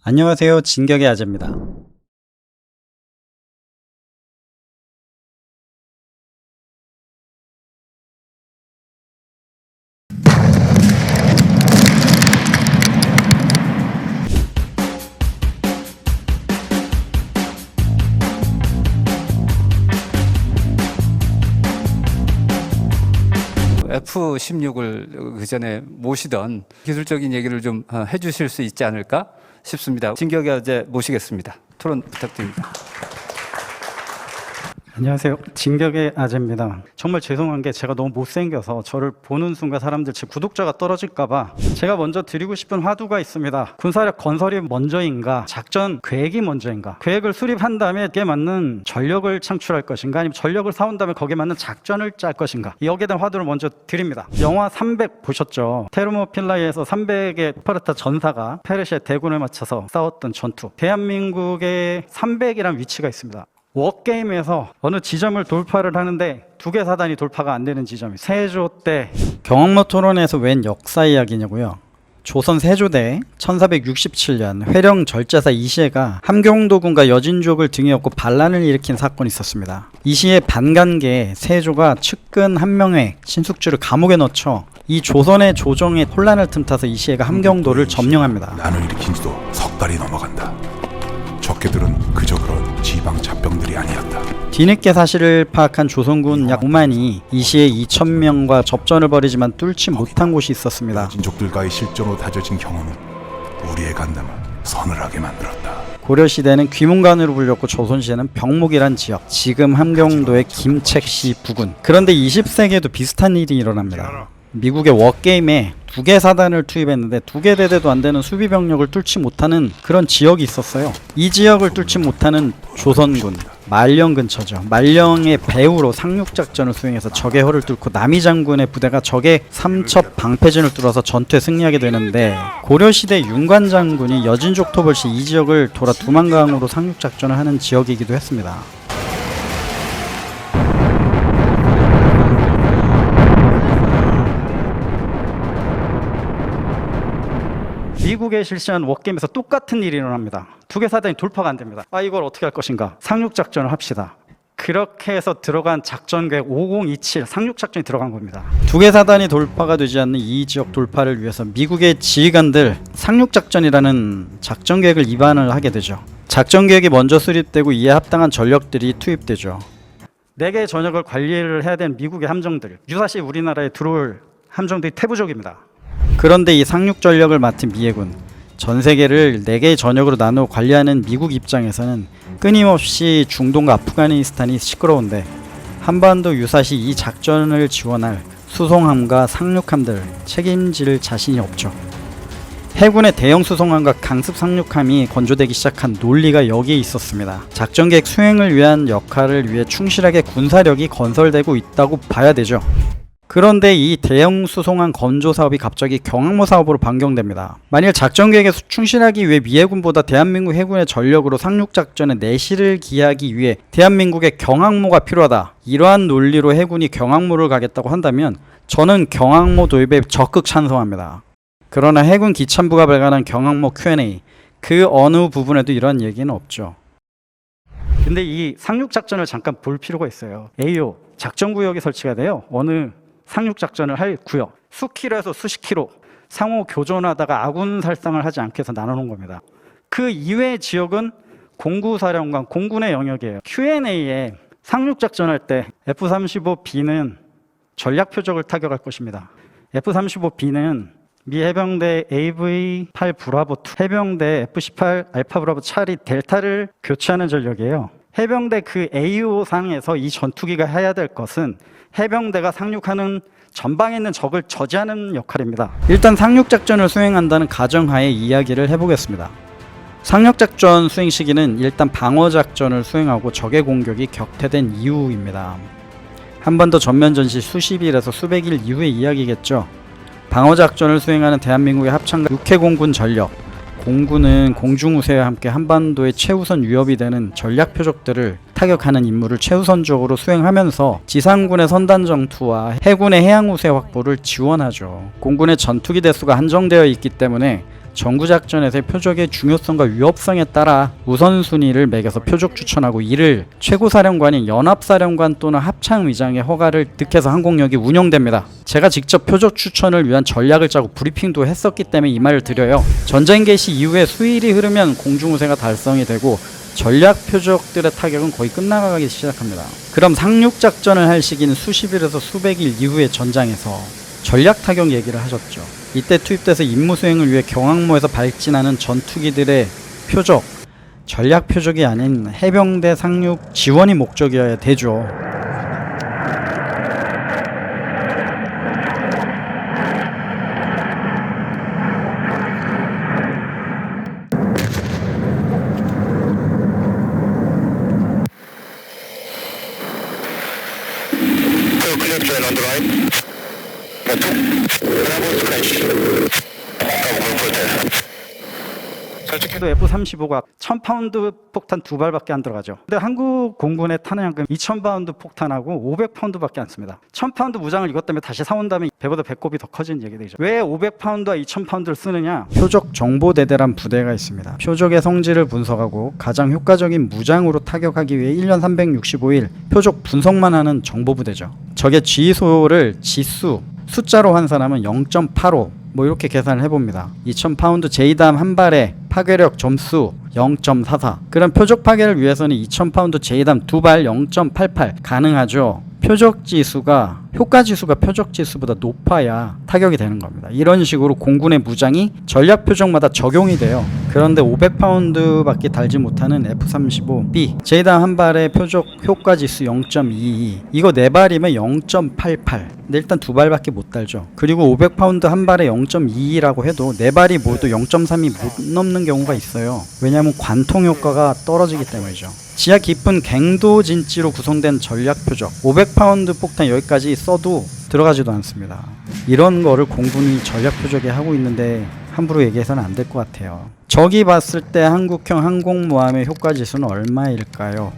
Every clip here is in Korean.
안녕하세요. 진격의 아재입니다. F-16을 그 전에 모시던 기술적인 얘기를 좀 해주실 수 있지 않을까 싶습니다. 진격의 아재 모시겠습니다. 토론 부탁드립니다. 안녕하세요. 진격의 아재입니다. 정말 죄송한 게 제가 너무 못생겨서 저를 보는 순간 사람들 제 구독자가 떨어질까봐 제가 먼저 드리고 싶은 화두가 있습니다. 군사력 건설이 먼저인가, 작전 계획이 먼저인가, 계획을 수립한 다음에 그에 맞는 전력을 창출할 것인가, 아니면 전력을 사온 다음에 거기에 맞는 작전을 짤 것인가, 여기에 대한 화두를 먼저 드립니다. 영화 300 보셨죠? 테르모필라이에서 300의 스파르타 전사가 페르시아의 대군을 맞춰서 싸웠던 전투. 대한민국의 300이란 위치가 있습니다. 워게임에서 어느 지점을 돌파를 하는데 두 개 사단이 돌파가 안 되는 지점이 세조 때 경항모 토론에서 웬 역사 이야기냐고요. 조선 세조대 1467년 회령 절제사 이시해가 함경도군과 여진족을 등에 업고 반란을 일으킨 사건이 있었습니다. 이시해 반간계에 세조가 측근 한명회 신숙주를 감옥에 넣죠. 이 조선의 조정에 혼란을 틈타서 이시해가 함경도를 점령합니다. 난을 일으킨 지도 석 달이 넘어간다. 적개들은 그저 그런 지방 잡병들이 아니었다. 뒤늦게 사실을 파악한 조선군 약 5만이 이시해 2,000명과 접전을 벌이지만 뚫지 못한 곳이 있었습니다. 진족들과의 실전으로 다져진 경험은 우리의 간담을 서늘하게 만들었다. 고려시대는 귀문관으로 불렸고 조선시대는 병목이란 지역, 지금 함경도의 김책시 부근. 그런데 20세기에도 비슷한 일이 일어납니다. 미국의 워게임에 두 개 사단을 투입했는데 두 개 대대도 안 되는 수비 병력을 뚫지 못하는 그런 지역이 있었어요. 이 지역을 뚫지 못하는 조선군, 말령 근처죠. 말령의 배후로 상륙작전을 수행해서 적의 허를 뚫고 남이 장군의 부대가 적의 삼첩 방패진을 뚫어서 전투에 승리하게 되는데, 고려시대 윤관 장군이 여진족 토벌 시 이 지역을 돌아 두만강으로 상륙작전을 하는 지역이기도 했습니다. 미국에 실시한 워게임에서 똑같은 일이 일어납니다. 두 개 사단이 돌파가 안 됩니다. 이걸 어떻게 할 것인가? 상륙작전을 합시다. 그렇게 해서 들어간 작전계획 5027 상륙작전이 들어간 겁니다. 두 개 사단이 돌파가 되지 않는 이 지역 돌파를 위해서 미국의 지휘관들 상륙작전이라는 작전계획을 입안을 하게 되죠. 작전계획이 먼저 수립되고 이에 합당한 전력들이 투입되죠. 4개의 전역을 관리를 해야 되는 미국의 함정들, 유사시 우리나라에 들어올 함정들이 태부족입니다. 그런데 이 상륙 전력을 맡은 미해군, 전 세계를 4개의 전역으로 나누어 관리하는 미국 입장에서는 끊임없이 중동과 아프가니스탄이 시끄러운데 한반도 유사시 이 작전을 지원할 수송함과 상륙함들 책임질 자신이 없죠. 해군의 대형 수송함과 강습 상륙함이 건조되기 시작한 논리가 여기에 있었습니다. 작전계획 수행을 위한 역할을 위해 충실하게 군사력이 건설되고 있다고 봐야 되죠. 그런데 이 대형 수송함 건조 사업이 갑자기 경항모 사업으로 변경됩니다. 만일 작전계획에 충실하기 위해 미해군보다 대한민국 해군의 전력으로 상륙작전에 내실을 기하기 위해 대한민국의 경항모가 필요하다, 이러한 논리로 해군이 경항모를 가겠다고 한다면 저는 경항모 도입에 적극 찬성합니다. 그러나 해군 기참부가 발간한 경항모 Q&A 그 어느 부분에도 이러한 얘기는 없죠. 근데 이 상륙작전을 잠깐 볼 필요가 있어요. AO 작전구역이 설치가 돼요. 어느 상륙작전을 할 구역, 수킬로에서 수십 킬로 상호 교전하다가 아군 살상을 하지 않게 해서 나눠놓은 겁니다. 그 이외의 지역은 공구사령관, 공군의 영역이에요. Q&A에 상륙작전할 때 F-35B는 전략표적을 타격할 것입니다. F-35B는 미 해병대 AV-8 브라보2, 해병대 F-18 알파 브라보 차리 델타를 교체하는 전력이에요. 해병대 그 AO 상에서 이 전투기가 해야 될 것은 해병대가 상륙하는 전방에 있는 적을 저지하는 역할입니다. 일단 상륙작전을 수행한다는 가정하에 이야기를 해보겠습니다. 상륙작전 수행 시기는 일단 방어작전을 수행하고 적의 공격이 격퇴된 이후입니다. 한반도 전면전시 수십일에서 수백일 이후의 이야기겠죠. 방어작전을 수행하는 대한민국의 합참과 육해공군 전력, 공군은 공중우세와 함께 한반도의 최우선 위협이 되는 전략 표적들을 타격하는 임무를 최우선적으로 수행하면서 지상군의 선단 정투와 해군의 해양 우세 확보를 지원하죠. 공군의 전투기 대수가 한정되어 있기 때문에 정구작전에서의 표적의 중요성과 위협성에 따라 우선순위를 매겨서 표적 추천하고 이를 최고사령관인 연합사령관 또는 합창의장의 허가를 득해서 항공력이 운영됩니다. 제가 직접 표적 추천을 위한 전략을 짜고 브리핑도 했었기 때문에 이 말을 드려요. 전쟁 개시 이후에 수일이 흐르면 공중우세가 달성이 되고 전략 표적들의 타격은 거의 끝나가기 시작합니다. 그럼 상륙작전을 할 시기는 수십일에서 수백일 이후의 전장에서 전략 타격 얘기를 하셨죠. 이때 투입돼서 임무 수행을 위해 경항모에서 발진하는 전투기들의 표적, 전략 표적이 아닌 해병대 상륙 지원이 목적이어야 되죠. 솔직히도 F-35가 1000파운드 폭탄 2발밖에 안 들어가죠. 근데 한국 공군의 탄약은 2000파운드 폭탄하고 500파운드밖에 안 씁니다. 1000파운드 무장을 이것 때문에 다시 사온다면 배보다 배꼽이 더 커지는 얘기 되죠. 왜 500파운드와 2000파운드를 쓰느냐? 표적 정보대대란 부대가 있습니다. 표적의 성질을 분석하고 가장 효과적인 무장으로 타격하기 위해 1년 365일 표적 분석만 하는 정보부대죠. 적의 지소를 지수, 숫자로 환산하면 0.85 뭐 이렇게 계산을 해봅니다. 2000파운드 제이담 한 발에 파괴력 점수 0.44. 그럼 표적 파괴를 위해서는 2000파운드 제이담 두 발 0.88 가능하죠. 표적 지수가 효과 지수가 표적 지수보다 높아야 타격이 되는 겁니다. 이런 식으로 공군의 무장이 전략 표적마다 적용이 돼요. 그런데 500파운드밖에 달지 못하는 F-35B 제이담 한 발의 표적 효과 지수 0.22 이거 4발이면 0.88 근데 일단 2발밖에 못 달죠. 그리고 500파운드 한 발에 0.22라고 해도 4발이 모두 0.3이 못 넘는 경우가 있어요. 왜냐하면 관통 효과가 떨어지기 때문이죠. 지하 깊은 갱도 진지로 구성된 전략 표적 500파운드 폭탄 여기까지 써도 들어가지도 않습니다. 이런 거를 공군이 전략 표적에 하고 있는데 함부로 얘기해서는 안 될 것 같아요. 적이 봤을 때 한국형 항공모함의 효과 지수는 얼마일까요?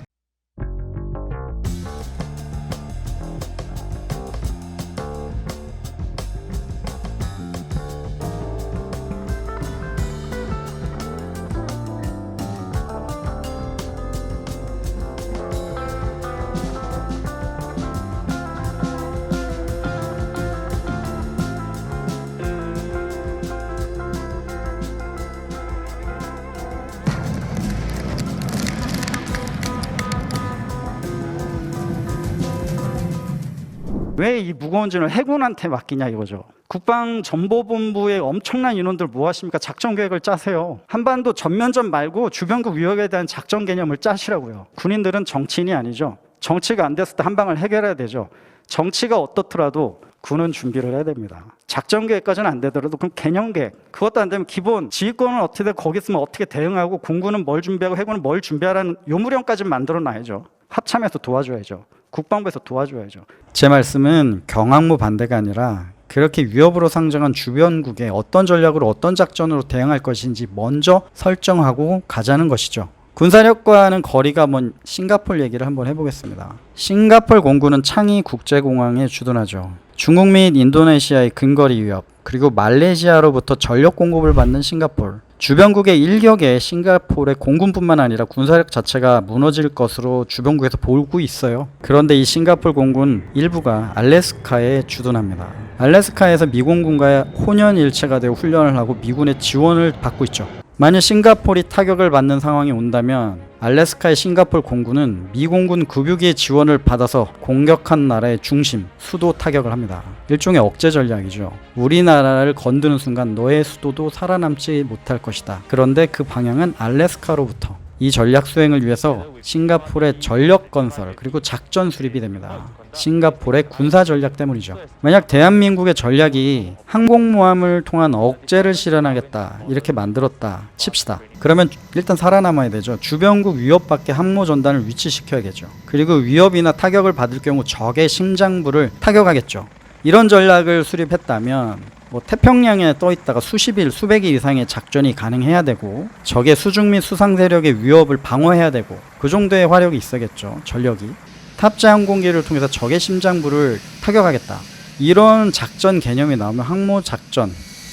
왜 이 무거운 짐을 해군한테 맡기냐 이거죠. 국방정보본부에 엄청난 인원들 뭐 하십니까? 작전 계획을 짜세요. 한반도 전면전 말고 주변국 위협에 대한 작전 개념을 짜시라고요. 군인들은 정치인이 아니죠. 정치가 안 됐을 때 한 방을 해결해야 되죠. 정치가 어떻더라도 군은 준비를 해야 됩니다. 작전 계획까지는 안 되더라도 그럼 개념 계획 그것도 안 되면 기본 지휘권은 어떻게 돼 거기 있으면 어떻게 대응하고 공군은 뭘 준비하고 해군은 뭘 준비하라는 요무령까지 만들어 놔야죠. 합참에서 도와줘야죠. 국방부에서 도와줘야죠. 제 말씀은 경항모 반대가 아니라 그렇게 위협으로 상정한 주변국에 어떤 전략으로 어떤 작전으로 대응할 것인지 먼저 설정하고 가자는 것이죠. 군사력과는 거리가 먼 싱가포르 얘기를 한번 해보겠습니다. 싱가포르 공군은 창이 국제공항에 주둔하죠. 중국 및 인도네시아의 근거리 위협 그리고 말레이시아로부터 전력 공급을 받는 싱가포르 주변국의 일격에 싱가포르의 공군뿐만 아니라 군사력 자체가 무너질 것으로 주변국에서 보고 있어요. 그런데 이 싱가포르 공군 일부가 알래스카에 주둔합니다. 알래스카에서 미공군과 혼연일체가 되어 훈련을 하고 미군의 지원을 받고 있죠. 만약 싱가포르이 타격을 받는 상황이 온다면 알래스카의 싱가포르 공군은 미공군 급유기의 지원을 받아서 공격한 나라의 중심, 수도 타격을 합니다. 일종의 억제 전략이죠. 우리나라를 건드는 순간 너의 수도도 살아남지 못할 것이다. 그런데 그 방향은 알래스카로부터 이 전략 수행을 위해서 싱가포르의 전력 건설 그리고 작전 수립이 됩니다. 싱가포르의 군사 전략 때문이죠. 만약 대한민국의 전략이 항공모함을 통한 억제를 실현하겠다 이렇게 만들었다 칩시다. 그러면 일단 살아남아야 되죠. 주변국 위협밖에 항모 전단을 위치시켜야겠죠. 그리고 위협이나 타격을 받을 경우 적의 심장부를 타격하겠죠. 이런 전략을 수립했다면 태평양에 떠 있다가 수십일, 수백일 이상의 작전이 가능해야 되고 적의 수중 및 수상 세력의 위협을 방어해야 되고 그 정도의 화력이 있어야겠죠. 전력이. 탑재 항공기를 통해서 적의 심장부를 타격하겠다. 이런 작전 개념이 나오면 항모 작전,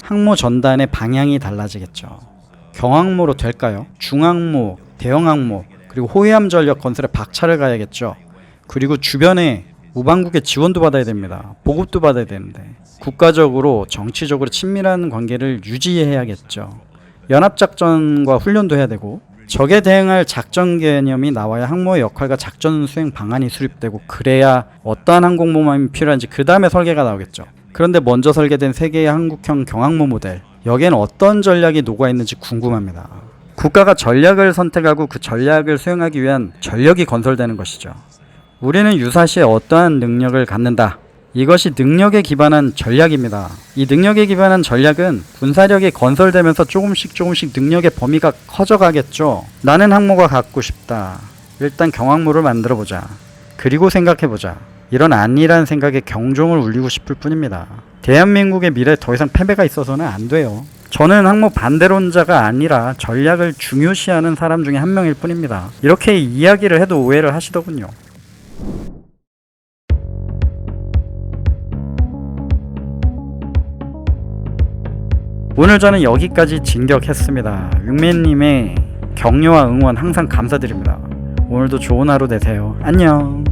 항모 전단의 방향이 달라지겠죠. 경항모로 될까요? 중항모, 대형항모, 그리고 호위함 전력 건설에 박차를 가야겠죠. 그리고 주변에 우방국의 지원도 받아야 됩니다. 보급도 받아야 되는데 국가적으로 정치적으로 친밀한 관계를 유지해야겠죠. 연합작전과 훈련도 해야 되고 적에 대응할 작전 개념이 나와야 항모의 역할과 작전 수행 방안이 수립되고 그래야 어떠한 항공모함이 필요한지 그 다음에 설계가 나오겠죠. 그런데 먼저 설계된 세계의 한국형 경항모 모델 여기에는 어떤 전략이 녹아있는지 궁금합니다. 국가가 전략을 선택하고 그 전략을 수행하기 위한 전력이 건설되는 것이죠. 우리는 유사시에 어떠한 능력을 갖는다. 이것이 능력에 기반한 전략입니다. 이 능력에 기반한 전략은 군사력이 건설되면서 조금씩 능력의 범위가 커져가겠죠. 나는 항모가 갖고 싶다. 일단 경항모를 만들어보자. 그리고 생각해보자. 이런 안일한 생각에 경종을 울리고 싶을 뿐입니다. 대한민국의 미래에 더 이상 패배가 있어서는 안 돼요. 저는 항모 반대론자가 아니라 전략을 중요시하는 사람 중에 한 명일 뿐입니다. 이렇게 이야기를 해도 오해를 하시더군요. 오늘 저는 여기까지 진격했습니다. 육맨님의 격려와 응원 항상 감사드립니다. 오늘도 좋은 하루 되세요. 안녕.